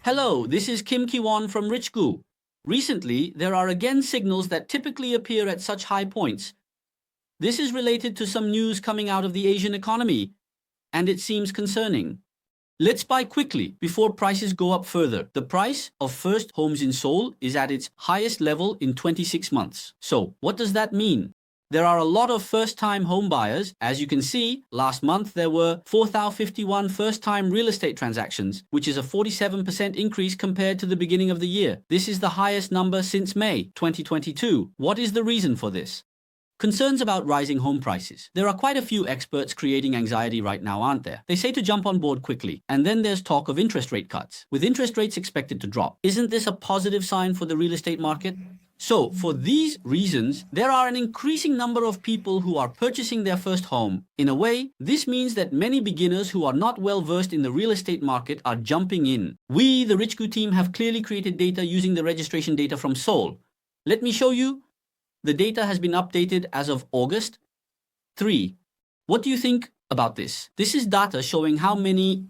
Hello, this is Kim Ki-won from Richgo. Recently, there are again signals that typically appear at such high points. This is related to some news coming out of the Asian economy, and it seems concerning. Let's buy quickly before prices go up further. The price of first homes in Seoul is at its highest level in 26 months. So, what does that mean? There are a lot of first-time home buyers. As you can see, last month there were 4,051 first-time real estate transactions, which is a 47% increase compared to the beginning of the year. This is the highest number since May 2022. What is the reason for this? Concerns about rising home prices. There are quite a few experts creating anxiety right now, aren't there? They say to jump on board quickly. And then there's talk of interest rate cuts, with interest rates expected to drop. Isn't this a positive sign for the real estate market? So, for these reasons, there are an increasing number of people who are purchasing their first home. In a way, this means that many beginners who are not well versed in the real estate market are jumping in. We, the Richgo team, have clearly created data using the registration data from Seoul. Let me show you. The data has been updated as of August 3. What do you think about this? This is data showing how many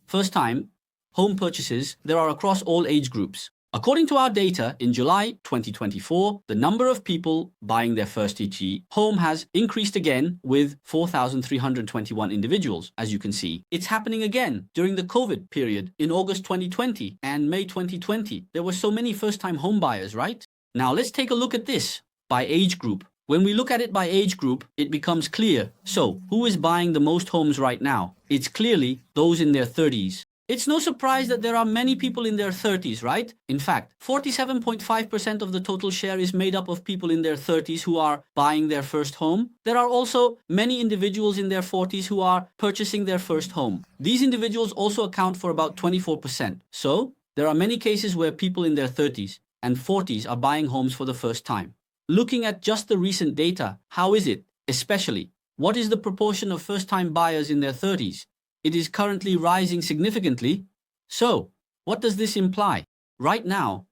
first-time home purchases there are across all age groups. According to our data, in July 2024, the number of people buying their first ET home has increased again with 4,321 individuals, as you can see. It's happening again during the COVID period in August 2020 and May 2020. There were so many first-time home buyers, right? Now let's take a look at this by age group. When we look at it by age group, it becomes clear. So, who is buying the most homes right now? It's clearly those in their 30s. It's no surprise that there are many people in their 30s, right? In fact, 47.5% of the total share is made up of people in their 30s who are buying their first home. There are also many individuals in their 40s who are purchasing their first home. These individuals also account for about 24%. So, there are many cases where people in their 30s and 40s are buying homes for the first time. Looking at just the recent data, how is it? Especially, what is the proportion of first-time buyers in their 30s? It is currently rising significantly. So, what does this imply? Right now,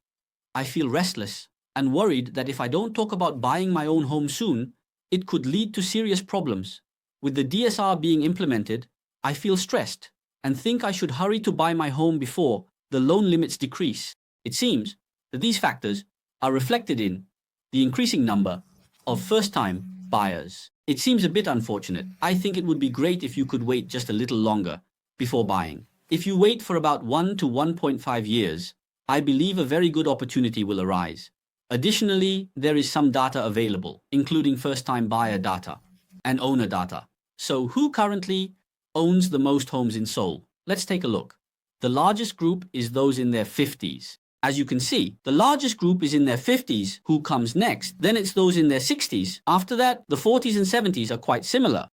I feel restless and worried that if I don't talk about buying my own home soon, it could lead to serious problems. With the DSR being implemented, I feel stressed and think I should hurry to buy my home before the loan limits decrease. It seems that these factors are reflected in the increasing number of first-time buyers. It seems a bit unfortunate. I think it would be great if you could wait just a little longer before buying. If you wait for about 1 to 1.5 years, I believe a very good opportunity will arise. Additionally, there is some data available, including first-time buyer data and owner data. So who currently owns the most homes in Seoul? Let's take a look. The largest group is those in their 50s. As you can see, the largest group is in their 50s. Who comes next? Then it's those in their 60s. After that, the 40s and 70s are quite similar.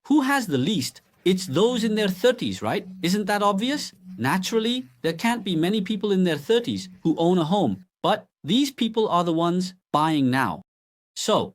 Who has the least? It's those in their 30s, right? Isn't that obvious? Naturally, there can't be many people in their 30s who own a home, but these people are the ones buying now. So,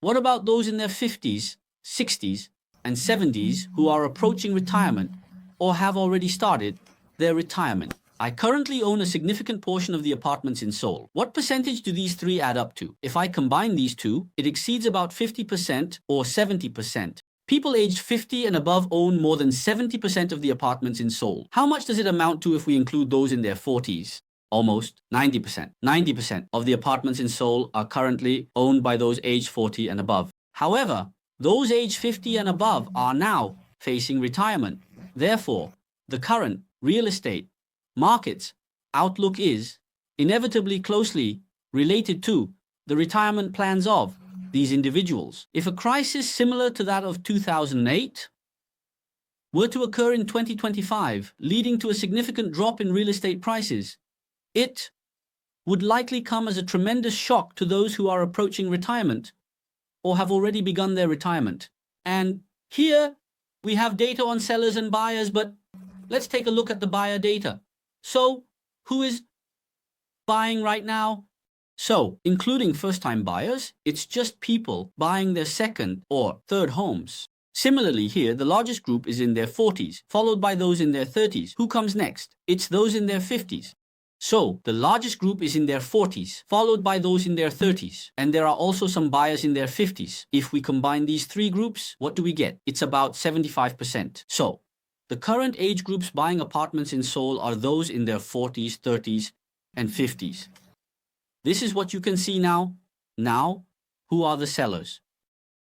what about those in their 50s, 60s, and 70s who are approaching retirement or have already started their retirement? I currently own a significant portion of the apartments in Seoul. What percentage do these three add up to? If I combine these two, it exceeds about 50% or 70%. People aged 50 and above own more than 70% of the apartments in Seoul. How much does it amount to if we include those in their 40s? Almost 90%. 90% of the apartments in Seoul are currently owned by those aged 40 and above. However, those aged 50 and above are now facing retirement. Therefore, the current real estate market's outlook is inevitably closely related to the retirement plans of these individuals. If a crisis similar to that of 2008 were to occur in 2025, leading to a significant drop in real estate prices, it would likely come as a tremendous shock to those who are approaching retirement or have already begun their retirement. And here we have data on sellers and buyers, but let's take a look at the buyer data. So, who is buying right now? So, including first-time buyers, it's just people buying their second or third homes. Similarly here, the largest group is in their 40s, followed by those in their 30s. Who comes next? It's those in their 50s. So, the largest group is in their 40s, followed by those in their 30s. And there are also some buyers in their 50s. If we combine these three groups, what do we get? It's about 75%. So, The current age groups buying apartments in Seoul are those in their 40s, 30s, and 50s. This is what you can see now. Now, who are the sellers?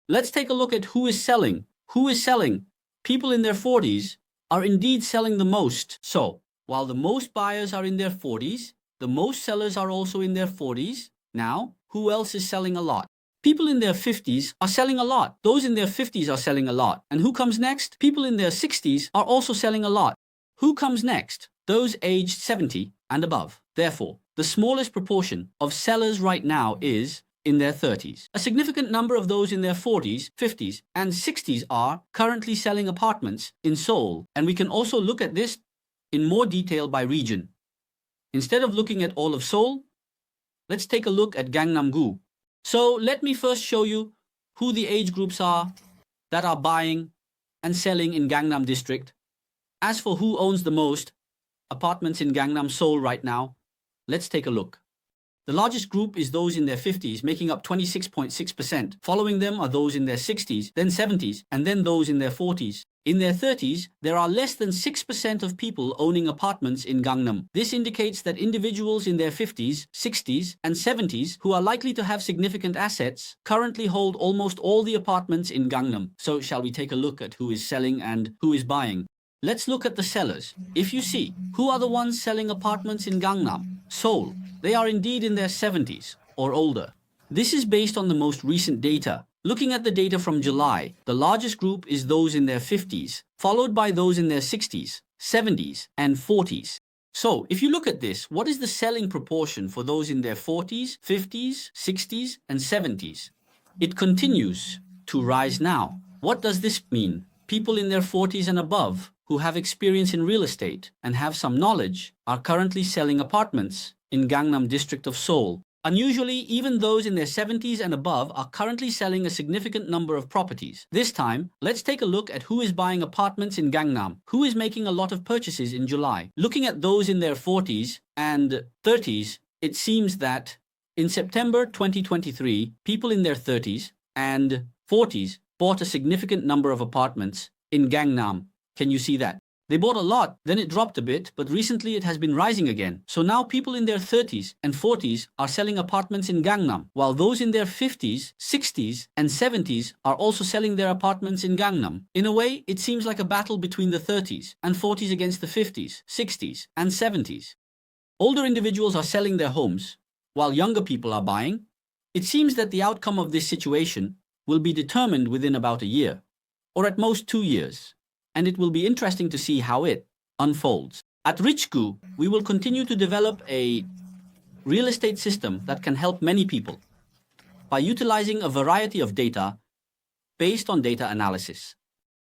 Let's take a look at who is selling. Who is selling? People in their 40s are indeed selling the most. So, while the most buyers are in their 40s, the most sellers are also in their 40s. Now, who else is selling a lot? People in their 50s are selling a lot. Those in their 50s are selling a lot. And who comes next? People in their 60s are also selling a lot. Who comes next? Those aged 70 and above. Therefore, the smallest proportion of sellers right now is in their 30s. A significant number of those in their 40s, 50s, and 60s are currently selling apartments in Seoul. And we can also look at this in more detail by region. Instead of looking at all of Seoul, let's take a look at Gangnam-gu. So let me first show you who the age groups are that are buying and selling in Gangnam district. As for who owns the most apartments in Gangnam, Seoul right now, let's take a look. The largest group is those in their 50s, making up 26.6%. Following them are those in their 60s, then 70s, and then those in their 40s. In their 30s, there are less than 6% of people owning apartments in Gangnam. This indicates that individuals in their 50s, 60s, and 70s who are likely to have significant assets currently hold almost all the apartments in Gangnam. So shall we take a look at who is selling and who is buying? Let's look at the sellers. If you see, who are the ones selling apartments in Gangnam, Seoul? They are indeed in their 70s or older. This is based on the most recent data. Looking at the data from July, the largest group is those in their 50s, followed by those in their 60s, 70s, and 40s. So, if you look at this, what is the selling proportion for those in their 40s, 50s, 60s, and 70s? It continues to rise now. What does this mean? People in their 40s and above who have experience in real estate and have some knowledge are currently selling apartments in Gangnam district of Seoul. Unusually, even those in their 70s and above are currently selling a significant number of properties. This time, let's take a look at who is buying apartments in Gangnam, who is making a lot of purchases in July. Looking at those in their 40s and 30s, it seems that in September 2023, people in their 30s and 40s bought a significant number of apartments in Gangnam. Can you see that? They bought a lot, then it dropped a bit, but recently it has been rising again. So now people in their 30s and 40s are selling apartments in Gangnam, while those in their 50s, 60s, and 70s are also selling their apartments in Gangnam. In a way, it seems like a battle between the 30s and 40s against the 50s, 60s, and 70s. Older individuals are selling their homes, while younger people are buying. It seems that the outcome of this situation will be determined within about a year, or at most 2 years. And it will be interesting to see how it unfolds. At Richgo, we will continue to develop a real estate system that can help many people by utilizing a variety of data based on data analysis.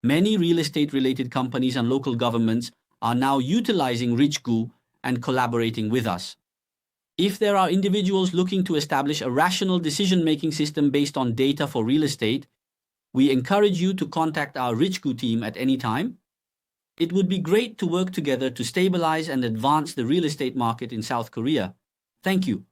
Many real estate related companies and local governments are now utilizing Richgo and collaborating with us. If there are individuals looking to establish a rational decision-making system based on data for real estate, we encourage you to contact our Richgo team at any time. It would be great to work together to stabilize and advance the real estate market in South Korea. Thank you.